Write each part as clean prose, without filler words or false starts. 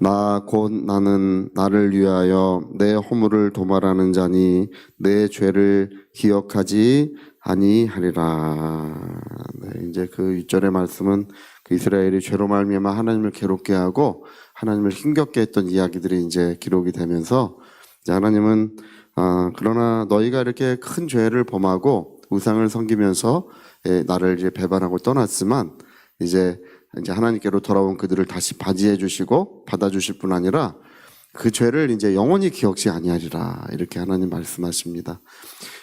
나 곧 나는 나를 위하여 내 허물을 도말하는 자니 내 죄를 기억하지 아니하리라. 네, 이제 그 6절의 말씀은 그 이스라엘이 죄로 말미암아 하나님을 괴롭게 하고 하나님을 힘겹게 했던 이야기들이 이제 기록이 되면서 이제 하나님은 그러나 너희가 이렇게 큰 죄를 범하고 우상을 섬기면서 나를 이제 배반하고 떠났지만 이제 하나님께로 돌아온 그들을 다시 맞이해 주시고 받아주실 뿐 아니라 그 죄를 이제 영원히 기억지 아니하리라, 이렇게 하나님 말씀하십니다.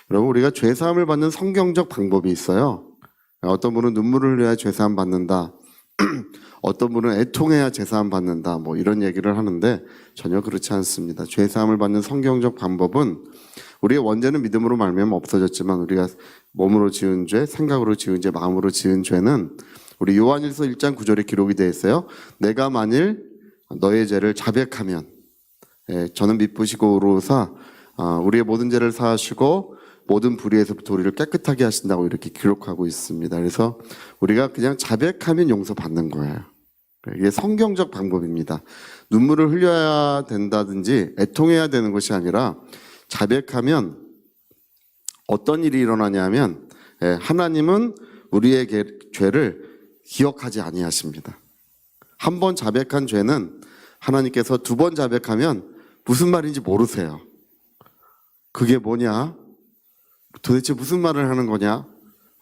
여러분, 우리가 죄사함을 받는 성경적 방법이 있어요. 어떤 분은 눈물을 흘려야 죄사함 받는다, 어떤 분은 애통해야 죄사함 받는다, 뭐 이런 얘기를 하는데 전혀 그렇지 않습니다. 죄사함을 받는 성경적 방법은 우리의 원죄는 믿음으로 말미암아 없어졌지만 우리가 몸으로 지은 죄, 생각으로 지은 죄, 마음으로 지은 죄는 우리 요한일서 1장 9절에 기록이 되어 있어요. 내가 만일 너의 죄를 자백하면 저는 미쁘시고 의로우사 우리의 모든 죄를 사하시고 모든 불의에서부터 우리를 깨끗하게 하신다고 이렇게 기록하고 있습니다. 그래서 우리가 그냥 자백하면 용서받는 거예요. 이게 성경적 방법입니다. 눈물을 흘려야 된다든지 애통해야 되는 것이 아니라 자백하면 어떤 일이 일어나냐면 하나님은 우리의 죄를 기억하지 아니하십니다. 한 번 자백한 죄는 하나님께서 두 번 자백하면 무슨 말인지 모르세요. 그게 뭐냐? 도대체 무슨 말을 하는 거냐?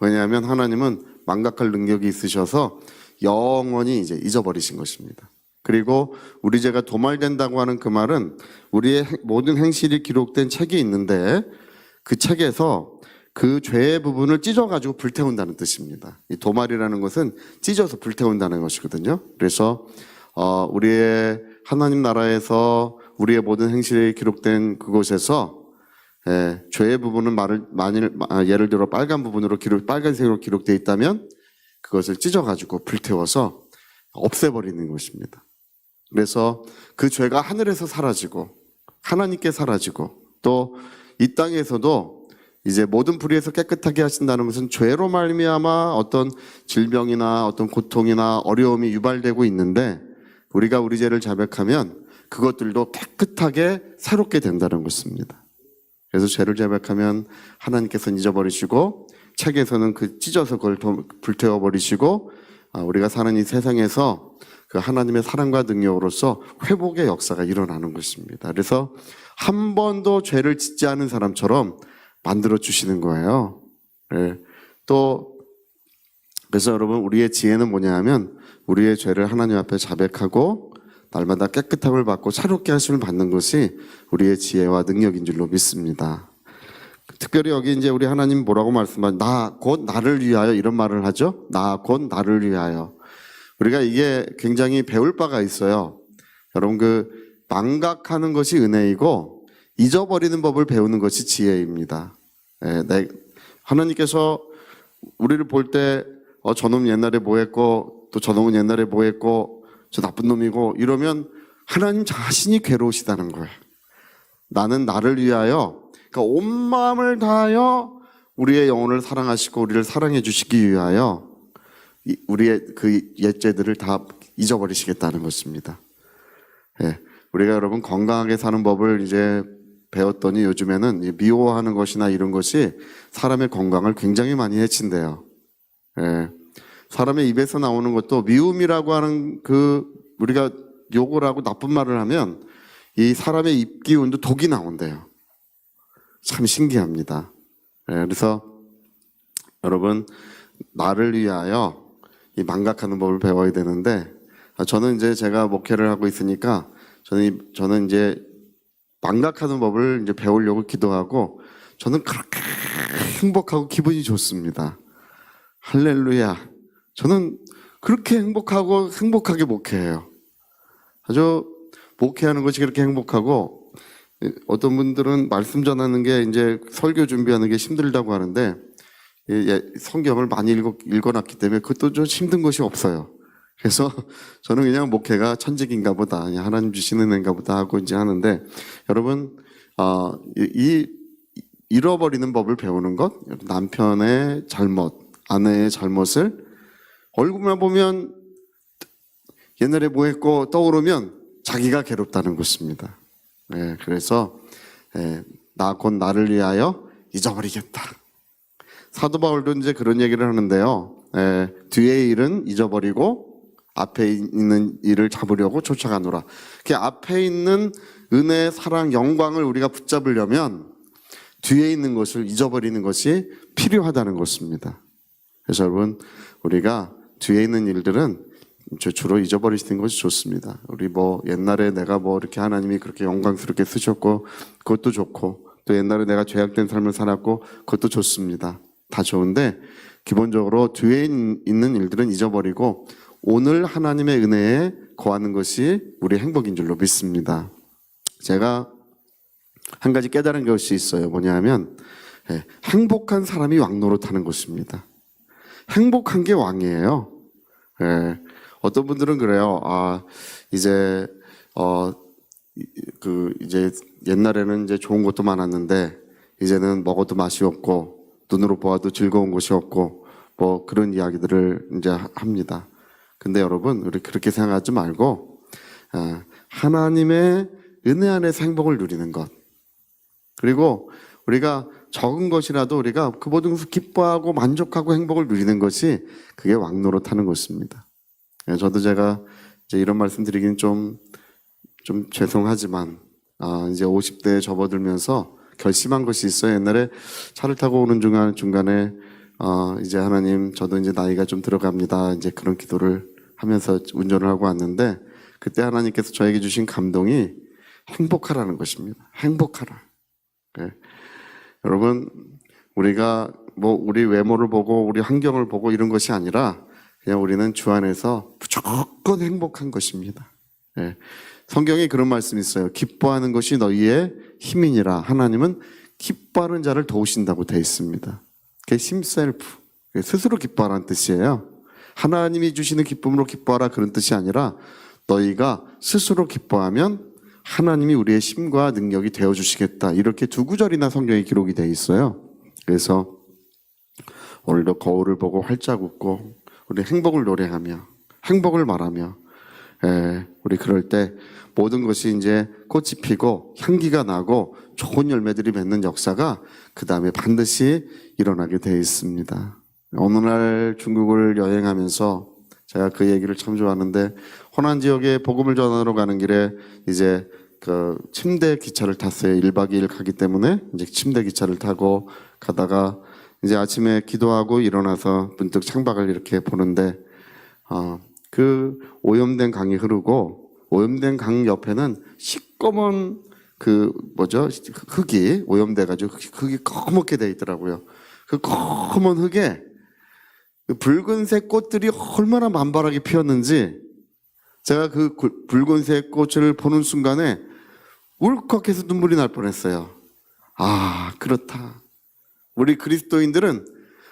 왜냐하면 하나님은 망각할 능력이 있으셔서 영원히 이제 잊어버리신 것입니다. 그리고 우리 죄가 도말된다고 하는 그 말은 우리의 모든 행실이 기록된 책이 있는데 그 책에서 그 죄의 부분을 찢어가지고 불태운다는 뜻입니다. 이 도말이라는 것은 찢어서 불태운다는 것이거든요. 그래서 우리의 하나님 나라에서 우리의 모든 행실이 기록된 그곳에서 죄의 부분은 예를 들어 빨간 부분으로 빨간색으로 기록되어 있다면 그것을 찢어가지고 불태워서 없애버리는 것입니다. 그래서 그 죄가 하늘에서 사라지고 하나님께 사라지고 또 이 땅에서도 이제 모든 불의에서 깨끗하게 하신다는 것은 죄로 말미암아 어떤 질병이나 어떤 고통이나 어려움이 유발되고 있는데 우리가 우리 죄를 자백하면 그것들도 깨끗하게 새롭게 된다는 것입니다. 그래서 죄를 자백하면 하나님께서는 잊어버리시고 책에서는 그 찢어서 그걸 불태워버리시고 우리가 사는 이 세상에서 그 하나님의 사랑과 능력으로서 회복의 역사가 일어나는 것입니다. 그래서 한 번도 죄를 짓지 않은 사람처럼 만들어 주시는 거예요. 또 그래서 여러분, 우리의 지혜는 뭐냐 하면 우리의 죄를 하나님 앞에 자백하고 날마다 깨끗함을 받고 새롭게 하심을 받는 것이 우리의 지혜와 능력인 줄로 믿습니다. 특별히 여기 이제 우리 하나님 뭐라고 말씀하죠? 나 곧 나를 위하여, 이런 말을 하죠. 나 곧 나를 위하여. 우리가 이게 굉장히 배울 바가 있어요. 여러분, 그 망각하는 것이 은혜이고 잊어버리는 법을 배우는 것이 지혜입니다. 하나님께서 우리를 볼 때 저놈 옛날에 뭐 했고 또 저놈은 옛날에 뭐 했고 저 나쁜 놈이고 이러면 하나님 자신이 괴로우시다는 거예요. 나는 나를 위하여, 그러니까 온 마음을 다하여 우리의 영혼을 사랑하시고 우리를 사랑해 주시기 위하여 우리의 그 옛죄들을 다 잊어버리시겠다는 것입니다. 우리가 여러분 건강하게 사는 법을 이제 배웠더니 요즘에는 미워하는 것이나 이런 것이 사람의 건강을 굉장히 많이 해친대요. 사람의 입에서 나오는 것도 미움이라고 하는 우리가 욕을 하고 나쁜 말을 하면 이 사람의 입 기운도 독이 나온대요. 참 신기합니다. 그래서 여러분, 나를 위하여 이 망각하는 법을 배워야 되는데 저는 이제 제가 목회를 하고 있으니까 저는 이제 망각하는 법을 이제 배우려고 기도하고 저는 그렇게 행복하고 기분이 좋습니다. 할렐루야. 저는 그렇게 행복하게 목회해요. 아주 목회하는 것이 그렇게 행복하고, 어떤 분들은 말씀 전하는 게 이제 설교 준비하는 게 힘들다고 하는데 성경을 많이 읽어놨기 때문에 그것도 좀 힘든 것이 없어요. 그래서 저는 그냥 목회가 천직인가 보다, 하나님 주시는 은혜인가 보다 하고 이제 하는데, 여러분, 이 잃어버리는 법을 배우는 것, 남편의 잘못, 아내의 잘못을 얼굴만 보면 옛날에 뭐 했고 떠오르면 자기가 괴롭다는 것입니다. 예, 그래서 나 곧 나를 위하여 잊어버리겠다. 사도 바울도 이제 그런 얘기를 하는데요. 뒤의 일은 잊어버리고 앞에 있는 일을 잡으려고 쫓아가노라. 그 앞에 있는 은혜, 사랑, 영광을 우리가 붙잡으려면 뒤에 있는 것을 잊어버리는 것이 필요하다는 것입니다. 그래서 여러분, 우리가 뒤에 있는 일들은 주로 잊어버릴 수 있는 것이 좋습니다. 우리 옛날에 내가 이렇게 하나님이 그렇게 영광스럽게 쓰셨고 그것도 좋고, 또 옛날에 내가 죄악된 삶을 살았고 그것도 좋습니다. 다 좋은데 기본적으로 뒤에 있는 일들은 잊어버리고 오늘 하나님의 은혜에 거하는 것이 우리의 행복인 줄로 믿습니다. 제가 한 가지 깨달은 것이 있어요. 뭐냐면 행복한 사람이 왕노릇하는 것입니다. 행복한 게 왕이에요. 어떤 분들은 그래요. 이제 이제 옛날에는 이제 좋은 것도 많았는데 이제는 먹어도 맛이 없고 눈으로 보아도 즐거운 것이 없고 그런 이야기들을 이제 합니다. 근데 여러분, 우리 그렇게 생각하지 말고 하나님의 은혜 안에서 행복을 누리는 것, 그리고 우리가 적은 것이라도 우리가 그 모든 것을 기뻐하고 만족하고 행복을 누리는 것이 그게 왕노릇하는 것입니다. 저도 제가 이제 이런 말씀 드리긴 좀 죄송하지만 이제 50대에 접어들면서 결심한 것이 있어요. 옛날에 차를 타고 오는 중간에 이제 하나님, 저도 이제 나이가 좀 들어갑니다. 이제 그런 기도를 하면서 운전을 하고 왔는데 그때 하나님께서 저에게 주신 감동이 행복하라는 것입니다. 행복하라. 여러분, 우리가 우리 외모를 보고 우리 환경을 보고 이런 것이 아니라 그냥 우리는 주 안에서 무조건 행복한 것입니다. 성경에 그런 말씀이 있어요. 기뻐하는 것이 너희의 힘이니라. 하나님은 기뻐하는 자를 도우신다고 되어 있습니다. 그게 힘셀프, 스스로 기뻐하라는 뜻이에요. 하나님이 주시는 기쁨으로 기뻐하라, 그런 뜻이 아니라 너희가 스스로 기뻐하면 하나님이 우리의 힘과 능력이 되어주시겠다. 이렇게 두 구절이나 성경에 기록이 되어 있어요. 그래서 오늘도 거울을 보고 활짝 웃고 우리 행복을 노래하며 행복을 말하며 우리 그럴 때 모든 것이 이제 꽃이 피고 향기가 나고 좋은 열매들이 맺는 역사가 그 다음에 반드시 일어나게 되어 있습니다. 어느 날 중국을 여행하면서 제가 그 얘기를 참 좋아하는데, 호난 지역에 복음을 전하러 가는 길에 이제 그 침대 기차를 탔어요. 1박 2일 가기 때문에 이제 침대 기차를 타고 가다가 이제 아침에 기도하고 일어나서 문득 창밖을 이렇게 보는데 그 오염된 강이 흐르고 오염된 강 옆에는 시꺼먼 흙이 오염돼가지고 흙이 검게 돼 있더라고요. 그 검은 흙에 그 붉은색 꽃들이 얼마나 만발하게 피었는지 제가 그 붉은색 꽃을 보는 순간에 울컥해서 눈물이 날 뻔했어요. 그렇다. 우리 그리스도인들은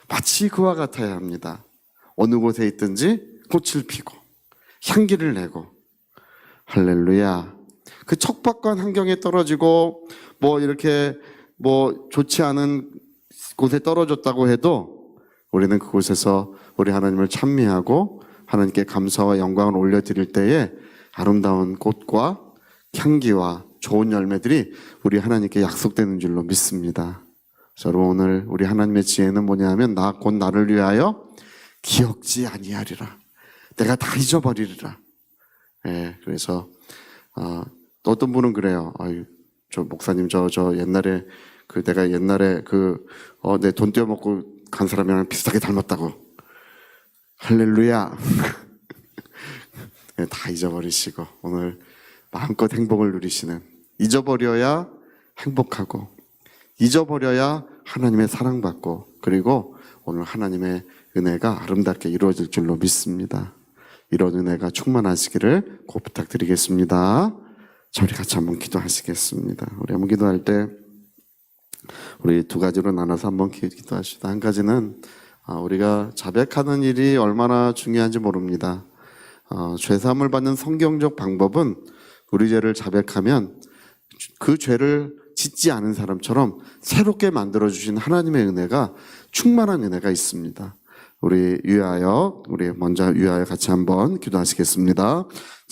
마치 그와 같아야 합니다. 어느 곳에 있든지 꽃을 피고 향기를 내고. 할렐루야. 그 척박한 환경에 떨어지고 이렇게 좋지 않은 곳에 떨어졌다고 해도 우리는 그곳에서 우리 하나님을 찬미하고 하나님께 감사와 영광을 올려드릴 때에 아름다운 꽃과 향기와 좋은 열매들이 우리 하나님께 약속되는 줄로 믿습니다. 여러분, 오늘 우리 하나님의 지혜는 뭐냐 하면 나 곧 나를 위하여 기억지 아니하리라. 내가 다 잊어버리리라. 그래서 또 어떤 분은 그래요. 저 목사님 저 옛날에 내가 옛날에 내 돈 떼어먹고 간 사람이랑 비슷하게 닮았다고. 할렐루야. 다 잊어버리시고 오늘 마음껏 행복을 누리시는, 잊어버려야 행복하고 잊어버려야 하나님의 사랑받고, 그리고 오늘 하나님의 은혜가 아름답게 이루어질 줄로 믿습니다. 이런 은혜가 충만하시기를 곧 부탁드리겠습니다. 자, 우리 같이 한번 기도하시겠습니다. 우리 한번 기도할 때 우리 두 가지로 나눠서 한번 기도하시다. 한 가지는 우리가 자백하는 일이 얼마나 중요한지 모릅니다. 죄사함을 받는 성경적 방법은 우리 죄를 자백하면 그 죄를 짓지 않은 사람처럼 새롭게 만들어주신 하나님의 은혜가, 충만한 은혜가 있습니다. 우리 먼저 위하여 같이 한번 기도하시겠습니다.